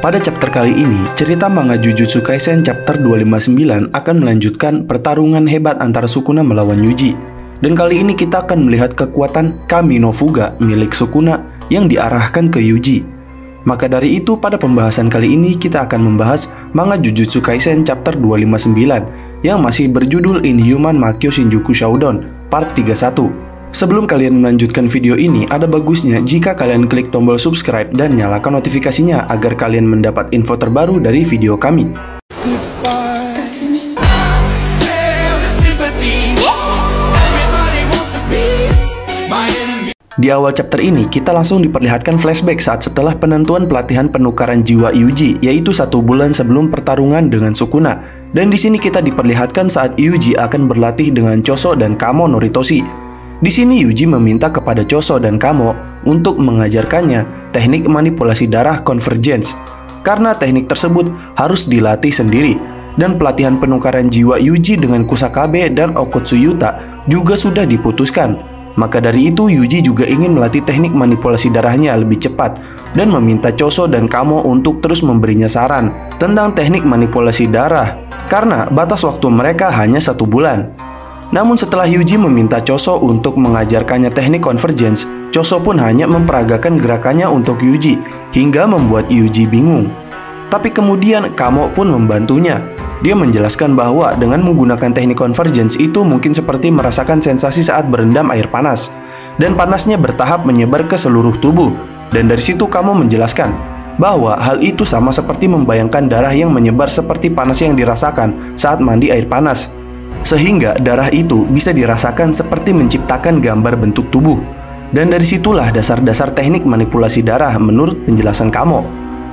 Pada chapter kali ini, cerita manga Jujutsu Kaisen chapter 259 akan melanjutkan pertarungan hebat antara Sukuna melawan Yuji. Dan kali ini kita akan melihat kekuatan Kami no Fuga milik Sukuna yang diarahkan ke Yuji. Maka dari itu pada pembahasan kali ini kita akan membahas manga Jujutsu Kaisen chapter 259 yang masih berjudul Inhuman Makyo Shinjuku Shoudon part 31. Sebelum kalian melanjutkan video ini, ada bagusnya jika kalian klik tombol subscribe dan nyalakan notifikasinya agar kalian mendapat info terbaru dari video kami. Di awal chapter ini, kita langsung diperlihatkan flashback saat setelah penentuan pelatihan penukaran jiwa Yuji, yaitu 1 bulan sebelum pertarungan dengan Sukuna. Dan di sini kita diperlihatkan saat Yuji akan berlatih dengan Choso dan Kamo Noritoshi. Di sini Yuji meminta kepada Choso dan Kamo untuk mengajarkannya teknik manipulasi darah convergence, karena teknik tersebut harus dilatih sendiri. Dan pelatihan penukaran jiwa Yuji dengan Kusakabe dan Okotsuyuta juga sudah diputuskan. Maka dari itu Yuji juga ingin melatih teknik manipulasi darahnya lebih cepat dan meminta Choso dan Kamo untuk terus memberinya saran tentang teknik manipulasi darah, karena batas waktu mereka hanya 1 bulan. Namun setelah Yuji meminta Choso untuk mengajarkannya teknik convergence, Choso pun hanya memperagakan gerakannya untuk Yuji hingga membuat Yuji bingung. Tapi kemudian Kamo pun membantunya. Dia menjelaskan bahwa dengan menggunakan teknik convergence itu mungkin seperti merasakan sensasi saat berendam air panas, dan panasnya bertahap menyebar ke seluruh tubuh. Dan dari situ Kamo menjelaskan bahwa hal itu sama seperti membayangkan darah yang menyebar seperti panas yang dirasakan saat mandi air panas, sehingga darah itu bisa dirasakan seperti menciptakan gambar bentuk tubuh. Dan dari situlah dasar-dasar teknik manipulasi darah menurut penjelasan Kamo.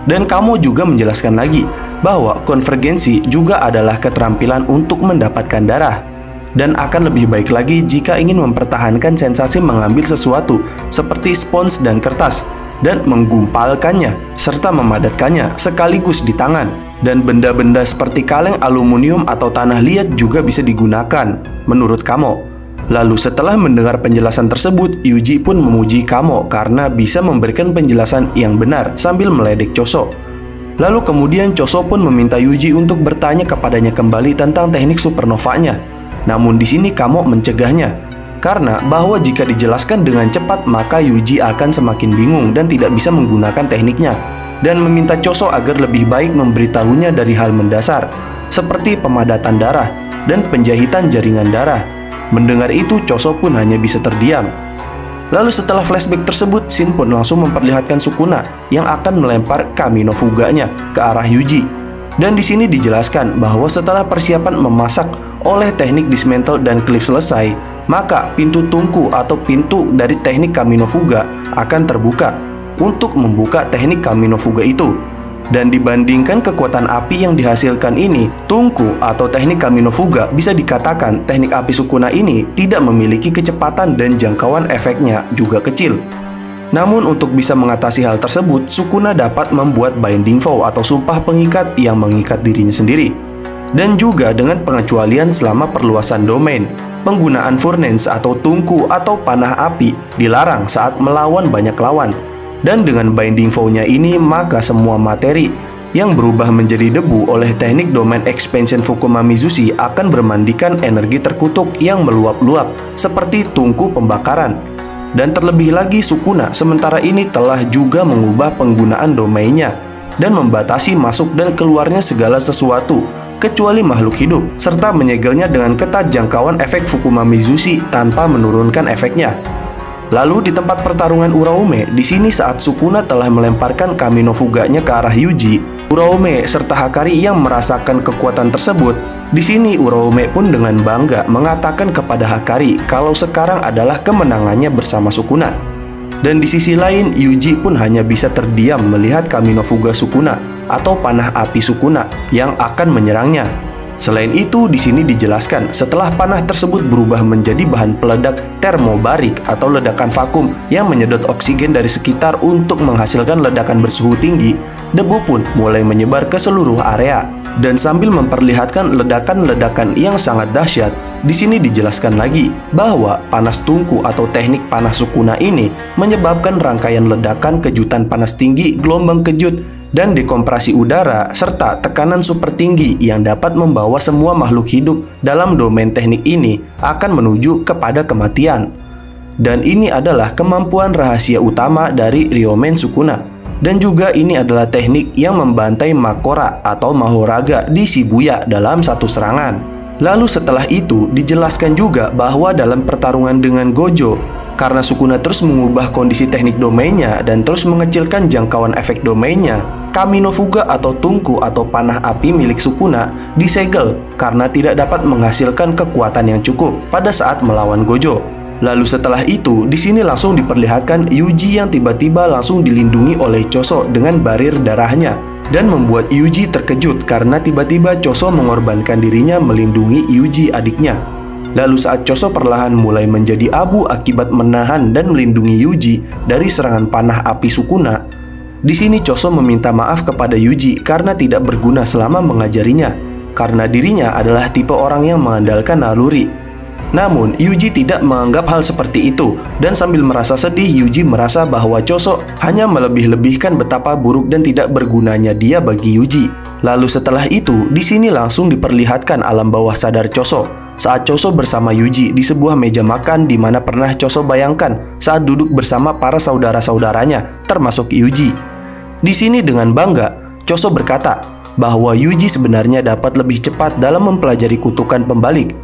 Dan Kamo juga menjelaskan lagi bahwa konvergensi juga adalah keterampilan untuk mendapatkan darah, dan akan lebih baik lagi jika ingin mempertahankan sensasi mengambil sesuatu seperti spons dan kertas dan menggumpalkannya serta memadatkannya sekaligus di tangan. Dan benda-benda seperti kaleng aluminium atau tanah liat juga bisa digunakan menurut Kamo. Lalu setelah mendengar penjelasan tersebut, Yuji pun memuji Kamo karena bisa memberikan penjelasan yang benar sambil meledek Choso. Lalu kemudian Choso pun meminta Yuji untuk bertanya kepadanya kembali tentang teknik supernovanya. Namun di sini Kamo mencegahnya, karena bahwa jika dijelaskan dengan cepat maka Yuji akan semakin bingung dan tidak bisa menggunakan tekniknya, dan meminta Choso agar lebih baik memberitahunya dari hal mendasar seperti pemadatan darah dan penjahitan jaringan darah. Mendengar itu Choso pun hanya bisa terdiam. Lalu setelah flashback tersebut, Shin pun langsung memperlihatkan Sukuna yang akan melempar Kami no Fuganya ke arah Yuji. Dan di sini dijelaskan bahwa setelah persiapan memasak oleh teknik dismantle dan cliff selesai, maka pintu tungku atau pintu dari teknik Kami no Fuga akan terbuka untuk membuka teknik Kami no Fuga itu. Dan dibandingkan kekuatan api yang dihasilkan ini, tungku atau teknik Kami no Fuga bisa dikatakan teknik api Sukuna ini tidak memiliki kecepatan dan jangkauan efeknya juga kecil. Namun untuk bisa mengatasi hal tersebut, Sukuna dapat membuat binding vow atau sumpah pengikat yang mengikat dirinya sendiri. Dan juga dengan pengecualian selama perluasan domain, penggunaan furnace atau tungku atau panah api dilarang saat melawan banyak lawan. Dan dengan binding vow-nya ini, maka semua materi yang berubah menjadi debu oleh teknik domain expansion Fukuma Mizushi akan bermandikan energi terkutuk yang meluap-luap seperti tungku pembakaran. Dan terlebih lagi Sukuna sementara ini telah juga mengubah penggunaan domainnya dan membatasi masuk dan keluarnya segala sesuatu kecuali makhluk hidup, serta menyegelnya dengan ketat jangkauan efek Fukuma Mizushi tanpa menurunkan efeknya. Lalu di tempat pertarungan Uraume, di sini saat Sukuna telah melemparkan Kami no Fuganya ke arah Yuji, Uraume serta Hakari yang merasakan kekuatan tersebut, di sini Uraume pun dengan bangga mengatakan kepada Hakari kalau sekarang adalah kemenangannya bersama Sukuna. Dan di sisi lain, Yuji pun hanya bisa terdiam melihat Kami no Fuga Sukuna atau panah api Sukuna yang akan menyerangnya. Selain itu, di sini dijelaskan setelah panah tersebut berubah menjadi bahan peledak termobarik atau ledakan vakum yang menyedot oksigen dari sekitar untuk menghasilkan ledakan bersuhu tinggi, debu pun mulai menyebar ke seluruh area. Dan sambil memperlihatkan ledakan-ledakan yang sangat dahsyat, Di sini dijelaskan lagi bahwa panas tungku atau teknik panas Sukuna ini menyebabkan rangkaian ledakan kejutan panas tinggi, gelombang kejut, dan dekompresi udara serta tekanan super tinggi yang dapat membawa semua makhluk hidup dalam domain teknik ini akan menuju kepada kematian. Dan ini adalah kemampuan rahasia utama dari Ryomen Sukuna. Dan juga ini adalah teknik yang membantai Makora atau Mahoraga di Shibuya dalam satu serangan. Lalu setelah itu dijelaskan juga bahwa dalam pertarungan dengan Gojo, karena Sukuna terus mengubah kondisi teknik domainnya dan terus mengecilkan jangkauan efek domainnya, Kami no Fuga atau tungku atau panah api milik Sukuna disegel karena tidak dapat menghasilkan kekuatan yang cukup pada saat melawan Gojo. Lalu setelah itu, di sini langsung diperlihatkan Yuji yang tiba-tiba langsung dilindungi oleh Choso dengan barir darahnya, dan membuat Yuji terkejut karena tiba-tiba Choso mengorbankan dirinya melindungi Yuji adiknya. Lalu saat Choso perlahan mulai menjadi abu akibat menahan dan melindungi Yuji dari serangan panah api Sukuna, di sini Choso meminta maaf kepada Yuji karena tidak berguna selama mengajarinya, karena dirinya adalah tipe orang yang mengandalkan naluri. Namun, Yuji tidak menganggap hal seperti itu, dan sambil merasa sedih, Yuji merasa bahwa Choso hanya melebih-lebihkan betapa buruk dan tidak bergunanya dia bagi Yuji. Lalu setelah itu, di sini langsung diperlihatkan alam bawah sadar Choso saat Choso bersama Yuji di sebuah meja makan di mana pernah Choso bayangkan saat duduk bersama para saudara-saudaranya, termasuk Yuji. Di sini dengan bangga, Choso berkata bahwa Yuji sebenarnya dapat lebih cepat dalam mempelajari kutukan pembalik.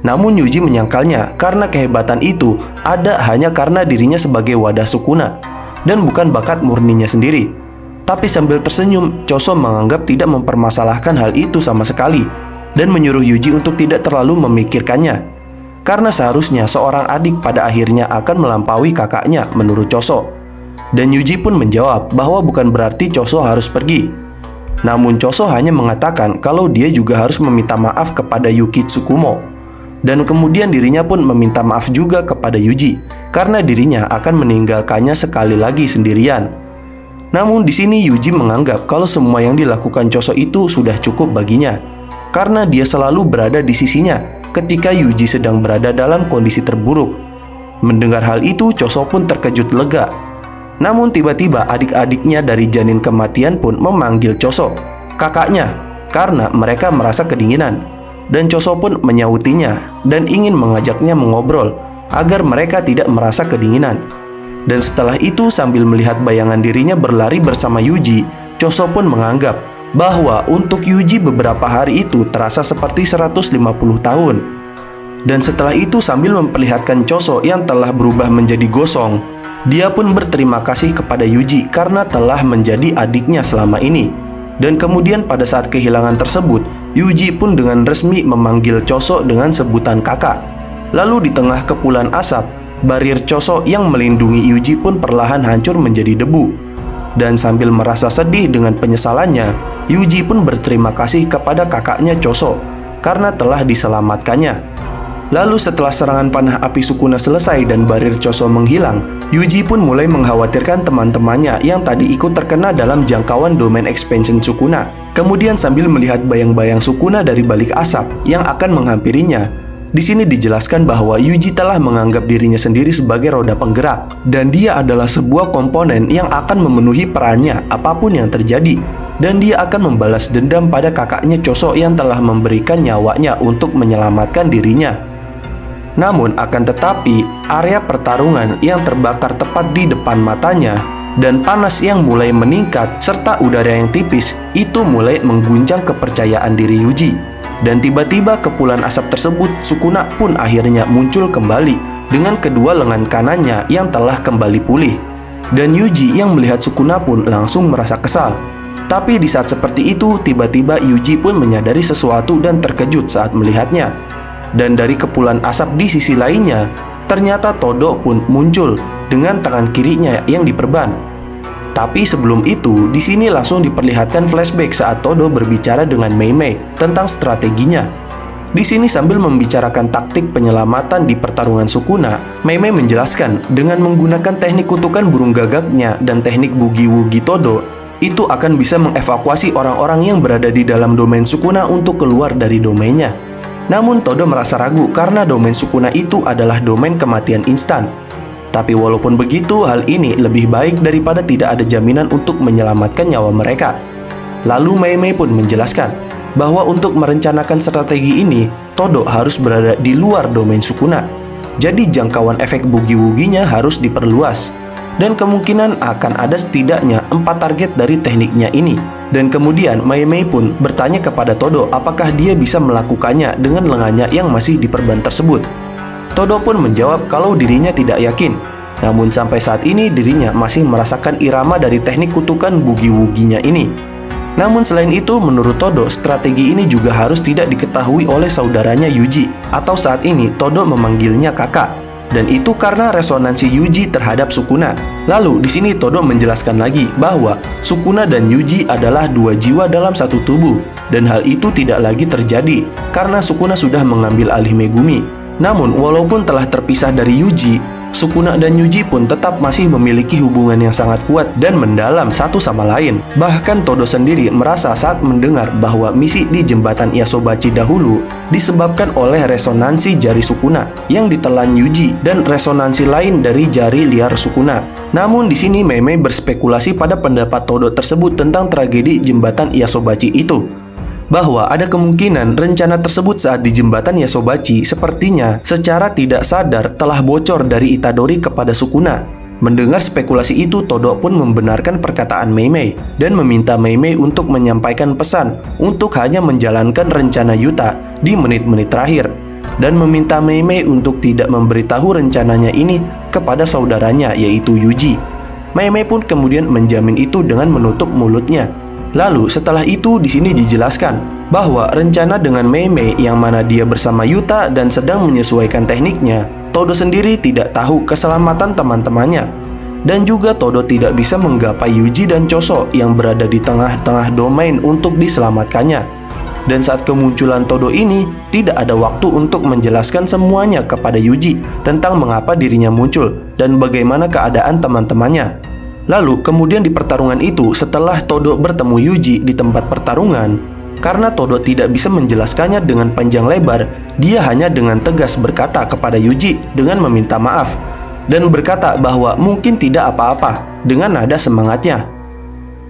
Namun Yuji menyangkalnya karena kehebatan itu ada hanya karena dirinya sebagai wadah Sukuna dan bukan bakat murninya sendiri. Tapi sambil tersenyum, Choso menganggap tidak mempermasalahkan hal itu sama sekali dan menyuruh Yuji untuk tidak terlalu memikirkannya. Karena seharusnya seorang adik pada akhirnya akan melampaui kakaknya menurut Choso. Dan Yuji pun menjawab bahwa bukan berarti Choso harus pergi. Namun Choso hanya mengatakan kalau dia juga harus meminta maaf kepada Yuki Tsukumo. Dan kemudian dirinya pun meminta maaf juga kepada Yuji karena dirinya akan meninggalkannya sekali lagi sendirian. Namun di sini Yuji menganggap kalau semua yang dilakukan Choso itu sudah cukup baginya karena dia selalu berada di sisinya ketika Yuji sedang berada dalam kondisi terburuk. Mendengar hal itu, Choso pun terkejut lega. Namun tiba-tiba adik-adiknya dari janin kematian pun memanggil Choso kakaknya karena mereka merasa kedinginan. Dan Choso pun menyautinya dan ingin mengajaknya mengobrol agar mereka tidak merasa kedinginan. Dan setelah itu sambil melihat bayangan dirinya berlari bersama Yuji, Choso pun menganggap bahwa untuk Yuji beberapa hari itu terasa seperti 150 tahun. Dan setelah itu sambil memperlihatkan Choso yang telah berubah menjadi gosong, dia pun berterima kasih kepada Yuji karena telah menjadi adiknya selama ini. Dan kemudian pada saat kehilangan tersebut, Yuji pun dengan resmi memanggil Choso dengan sebutan kakak. Lalu di tengah kepulan asap, barir Choso yang melindungi Yuji pun perlahan hancur menjadi debu. Dan sambil merasa sedih dengan penyesalannya, Yuji pun berterima kasih kepada kakaknya Choso karena telah diselamatkannya. Lalu setelah serangan panah api Sukuna selesai dan barir Choso menghilang, Yuji pun mulai mengkhawatirkan teman-temannya yang tadi ikut terkena dalam jangkauan domain expansion Sukuna. Kemudian sambil melihat bayang-bayang Sukuna dari balik asap yang akan menghampirinya, di sini dijelaskan bahwa Yuji telah menganggap dirinya sendiri sebagai roda penggerak dan dia adalah sebuah komponen yang akan memenuhi perannya apapun yang terjadi. Dan dia akan membalas dendam pada kakaknya Choso yang telah memberikan nyawanya untuk menyelamatkan dirinya. Namun akan tetapi, area pertarungan yang terbakar tepat di depan matanya dan panas yang mulai meningkat serta udara yang tipis itu mulai mengguncang kepercayaan diri Yuji. Dan tiba-tiba kepulan asap tersebut, Sukuna pun akhirnya muncul kembali dengan kedua lengan kanannya yang telah kembali pulih. Dan Yuji yang melihat Sukuna pun langsung merasa kesal. Tapi di saat seperti itu, tiba-tiba Yuji pun menyadari sesuatu dan terkejut saat melihatnya. Dan dari kepulan asap di sisi lainnya, ternyata Todo pun muncul dengan tangan kirinya yang diperban. Tapi sebelum itu, di sini langsung diperlihatkan flashback saat Todo berbicara dengan Mei Mei tentang strateginya. Di sini sambil membicarakan taktik penyelamatan di pertarungan Sukuna, Mei Mei menjelaskan dengan menggunakan teknik kutukan burung gagaknya dan teknik bugi-wugi Todo, itu akan bisa mengevakuasi orang-orang yang berada di dalam domain Sukuna untuk keluar dari domainnya. Namun Todo merasa ragu karena domain Sukuna itu adalah domain kematian instan. Tapi walaupun begitu, hal ini lebih baik daripada tidak ada jaminan untuk menyelamatkan nyawa mereka. Lalu Mei Mei pun menjelaskan bahwa untuk merencanakan strategi ini, Todo harus berada di luar domain Sukuna. Jadi jangkauan efek bugi-wuginya harus diperluas. Dan kemungkinan akan ada setidaknya 4 target dari tekniknya ini. Dan kemudian Mei Mei pun bertanya kepada Todo apakah dia bisa melakukannya dengan lengannya yang masih diperban tersebut. Todo pun menjawab kalau dirinya tidak yakin. Namun sampai saat ini dirinya masih merasakan irama dari teknik kutukan bugi-wuginya ini. Namun selain itu, menurut Todo, strategi ini juga harus tidak diketahui oleh saudaranya Yuji, atau saat ini Todo memanggilnya kakak. Dan itu karena resonansi Yuji terhadap Sukuna. Lalu di sini Todo menjelaskan lagi bahwa Sukuna dan Yuji adalah 2 jiwa dalam satu tubuh, dan hal itu tidak lagi terjadi karena Sukuna sudah mengambil alih Megumi. Namun walaupun telah terpisah dari Yuji, Sukuna dan Yuji pun tetap masih memiliki hubungan yang sangat kuat dan mendalam satu sama lain. Bahkan Todo sendiri merasa saat mendengar bahwa misi di jembatan Yasobachi dahulu disebabkan oleh resonansi jari Sukuna yang ditelan Yuji dan resonansi lain dari jari liar Sukuna. Namun di sini Mei Mei berspekulasi pada pendapat Todo tersebut tentang tragedi jembatan Yasobachi itu, bahwa ada kemungkinan rencana tersebut saat di jembatan Yasobachi sepertinya secara tidak sadar telah bocor dari Itadori kepada Sukuna. Mendengar spekulasi itu, Todo pun membenarkan perkataan Mei Mei dan meminta Mei Mei untuk menyampaikan pesan untuk hanya menjalankan rencana Yuta di menit-menit terakhir, dan meminta Mei Mei untuk tidak memberitahu rencananya ini kepada saudaranya yaitu Yuji. Mei Mei pun kemudian menjamin itu dengan menutup mulutnya. Lalu setelah itu di sini dijelaskan bahwa rencana dengan Mei Mei yang mana dia bersama Yuta dan sedang menyesuaikan tekniknya, Todo sendiri tidak tahu keselamatan teman-temannya. Dan juga Todo tidak bisa menggapai Yuji dan Choso yang berada di tengah-tengah domain untuk diselamatkannya. Dan saat kemunculan Todo ini, tidak ada waktu untuk menjelaskan semuanya kepada Yuji tentang mengapa dirinya muncul dan bagaimana keadaan teman-temannya. Lalu kemudian di pertarungan itu, setelah Todo bertemu Yuji di tempat pertarungan, karena Todo tidak bisa menjelaskannya dengan panjang lebar, dia hanya dengan tegas berkata kepada Yuji dengan meminta maaf dan berkata bahwa mungkin tidak apa-apa dengan nada semangatnya.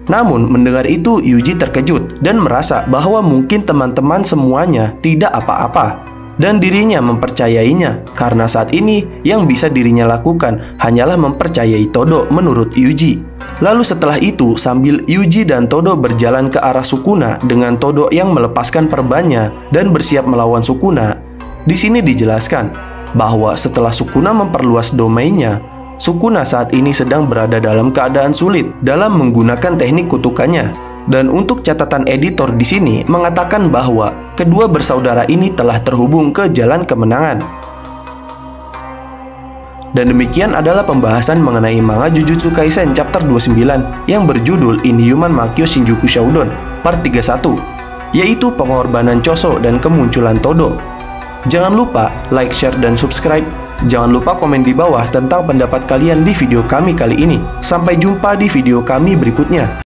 Namun mendengar itu Yuji terkejut dan merasa bahwa mungkin teman-teman semuanya tidak apa-apa. Dan dirinya mempercayainya karena saat ini yang bisa dirinya lakukan hanyalah mempercayai Todo menurut Yuji. Lalu setelah itu, sambil Yuji dan Todo berjalan ke arah Sukuna dengan Todo yang melepaskan perbannya dan bersiap melawan Sukuna, di sini dijelaskan bahwa setelah Sukuna memperluas domainnya, Sukuna saat ini sedang berada dalam keadaan sulit dalam menggunakan teknik kutukannya. Dan untuk catatan editor di sini mengatakan bahwa kedua bersaudara ini telah terhubung ke jalan kemenangan. Dan demikian adalah pembahasan mengenai manga Jujutsu Kaisen chapter 29 yang berjudul Inhuman Makyo Shinjuku Shoudon part 31, yaitu pengorbanan Choso dan kemunculan Todo. Jangan lupa like, share, dan subscribe. Jangan lupa komen di bawah tentang pendapat kalian di video kami kali ini. Sampai jumpa di video kami berikutnya.